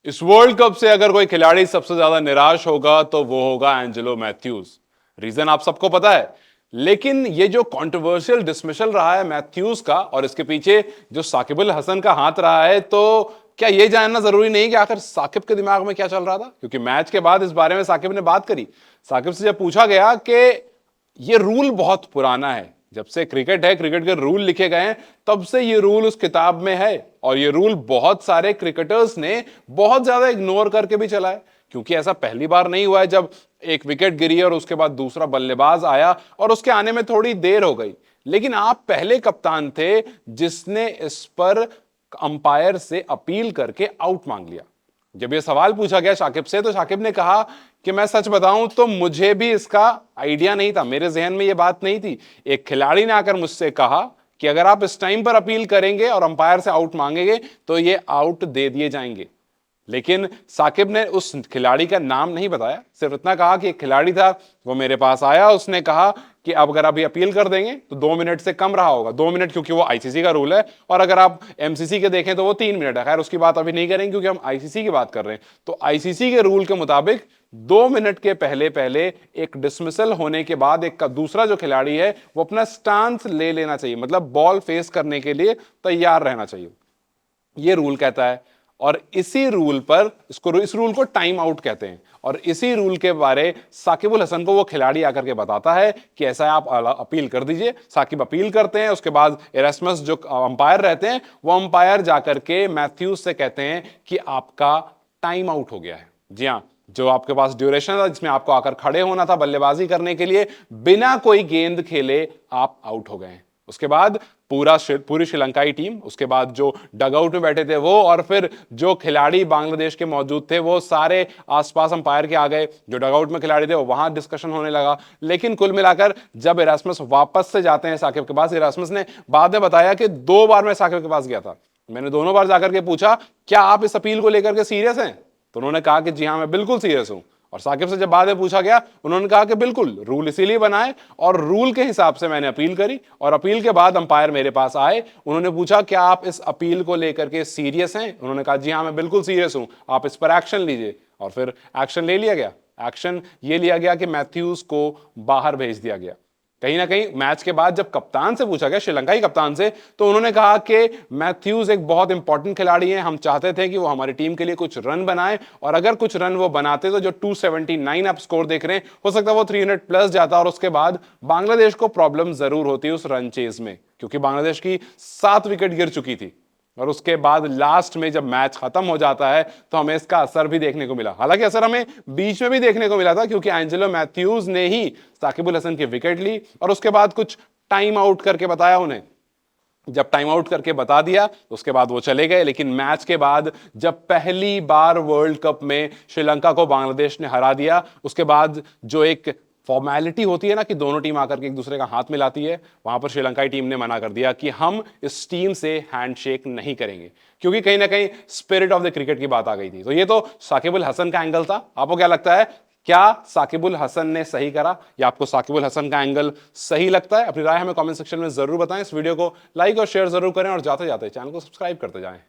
इस world cup से अगर कोई खिलाड़ी सबसे ज्यादा निराश होगा तो वो होगा एंजेलो मैथ्यूज। रीजन आप सबको पता है, लेकिन ये जो कंट्रोवर्शियल डिसमिसल रहा है मैथ्यूज का और इसके पीछे जो साकिब अल हसन का हाथ रहा है, तो क्या ये जानना जरूरी नहीं कि आखिर साकिब के दिमाग में क्या चल रहा था? क्योंकि मैच के बाद इस बारे में साकिब ने बात करी। साकिब से जब पूछा गया कि ये रूल बहुत पुराना है, जब से क्रिकेट है, क्रिकेट के रूल लिखे गए हैं, तब से ये रूल उस किताब में है और ये रूल बहुत सारे क्रिकेटर्स ने बहुत ज्यादा इग्नोर करके भी चला है। क्योंकि ऐसा पहली बार नहीं हुआ है जब एक विकेट गिरी और उसके बाद दूसरा बल्लेबाज आया और उसके आने में थोड़ी देर हो गई। लेकिन आप पहले कप्तान थे जिसने इस पर अंपायर से अपील करके आउट मांग लिया। जब ये सवाल पूछा गया शाकिब से, तो शाकिब ने कहा कि मैं सच बताऊं तो मुझे भी इसका आइडिया नहीं था, मेरे जहन में ये बात नहीं थी। एक खिलाड़ी ने आकर मुझसे कहा कि अगर आप इस टाइम पर अपील करेंगे और अंपायर से आउट मांगेंगे तो ये आउट दे दिए जाएंगे। लेकिन साकिब ने उस खिलाड़ी का नाम नहीं बताया, सिर्फ इतना कहा कि एक खिलाड़ी था, वो मेरे पास आया, उसने कहा कि अब अगर अभी अपील कर देंगे तो 2 मिनट से कम रहा होगा। 2 मिनट क्योंकि वो आईसीसी का रूल है, और अगर आप एमसीसी के देखें तो वो 3 मिनट है। खैर उसकी बात अभी नहीं करेंगे क्योंकि हम आईसीसी की बात कर रहे हैं। तो आईसीसी के रूल के मुताबिक 2 मिनट के पहले पहले एक डिसमिसल होने के बाद एक दूसरा जो खिलाड़ी है वो अपना स्टांस ले लेना चाहिए, मतलब बॉल फेस करने के लिए तैयार रहना चाहिए, ये रूल कहता है। और इसी रूल पर इस रूल को टाइम आउट कहते हैं। और इसी रूल के बारे साकिब अल हसन को वो खिलाड़ी आकर के बताता है कि ऐसा है, आप अपील कर दीजिए। साकिब अपील करते हैं, उसके बाद एरास्मस जो अंपायर रहते हैं वो अंपायर जाकर के मैथ्यूज से कहते हैं कि आपका टाइम आउट हो गया है। जी हाँ, जो आपके पास ड्यूरेशन था जिसमें आपको आकर खड़े होना था बल्लेबाजी करने के लिए, बिना कोई गेंद खेले आप आउट हो गए हैं। उसके बाद पूरी श्रीलंकाई टीम, उसके बाद जो डगआउट में बैठे थे वो, और फिर जो खिलाड़ी बांग्लादेश के मौजूद थे वो सारे आसपास अंपायर के आ गए। जो डगआउट में खिलाड़ी थे वो वहां डिस्कशन होने लगा। लेकिन कुल मिलाकर जब इरास्मस वापस से जाते हैं साकिब के पास, इरास्मस ने बाद में बताया कि 2 बार मैं साकिब के पास गया था, मैंने दोनों बार जाकर के पूछा क्या आप इस अपील को लेकर के सीरियस हैं? तो उन्होंने कहा कि जी हाँ मैं बिल्कुल सीरियस हूं। और साकिब से जब बाद में पूछा गया, उन्होंने कहा कि बिल्कुल रूल इसीलिए बनाए और रूल के हिसाब से मैंने अपील करी, और अपील के बाद अंपायर मेरे पास आए, उन्होंने पूछा क्या आप इस अपील को लेकर के सीरियस हैं? उन्होंने कहा जी हाँ मैं बिल्कुल सीरियस हूं, आप इस पर एक्शन लीजिए। और फिर एक्शन ले लिया गया। एक्शन ये लिया गया कि मैथ्यूज को बाहर भेज दिया गया। कहीं ना कहीं मैच के बाद जब कप्तान से पूछा गया, श्रीलंकाई कप्तान से, तो उन्होंने कहा कि मैथ्यूज एक बहुत इंपॉर्टेंट खिलाड़ी है, हम चाहते थे कि वो हमारी टीम के लिए कुछ रन बनाए, और अगर कुछ रन वो बनाते तो जो 279 आप स्कोर देख रहे हैं हो सकता है वो 300 प्लस जाता, और उसके बाद बांग्लादेश को प्रॉब्लम जरूर होती उस रन चेज में, क्योंकि बांग्लादेश की 7 विकेट गिर चुकी थी। और उसके बाद लास्ट में जब मैच खत्म हो जाता है तो हमें इसका असर भी देखने को मिला। हालांकि असर हमें बीच में भी देखने को मिला था, क्योंकि एंजेलो मैथ्यूज ने ही साकिब अल हसन की विकेट ली और उसके बाद कुछ टाइम आउट करके बताया उन्हें। जब टाइम आउट करके बता दिया तो उसके बाद वो चले गए। लेकिन मैच के बाद जब पहली बार वर्ल्ड कप में श्रीलंका को बांग्लादेश ने हरा दिया, उसके बाद जो एक फॉर्मेलिटी होती है ना कि दोनों टीम आकर के एक दूसरे का हाथ मिलाती है, वहां पर श्रीलंकाई टीम ने मना कर दिया कि हम इस टीम से हैंडशेक नहीं करेंगे, क्योंकि कहीं ना कहीं स्पिरिट ऑफ द क्रिकेट की बात आ गई थी। तो ये तो साकिब अल हसन का एंगल था। आपको क्या लगता है, क्या साकिब अल हसन ने सही करा या आपको साकिब अल हसन का एंगल सही लगता है? अपनी राय हमें कमेंट सेक्शन में जरूर बताएं। इस वीडियो को लाइक और शेयर जरूर करें और जाते जाते चैनल को सब्सक्राइब करते जाएं।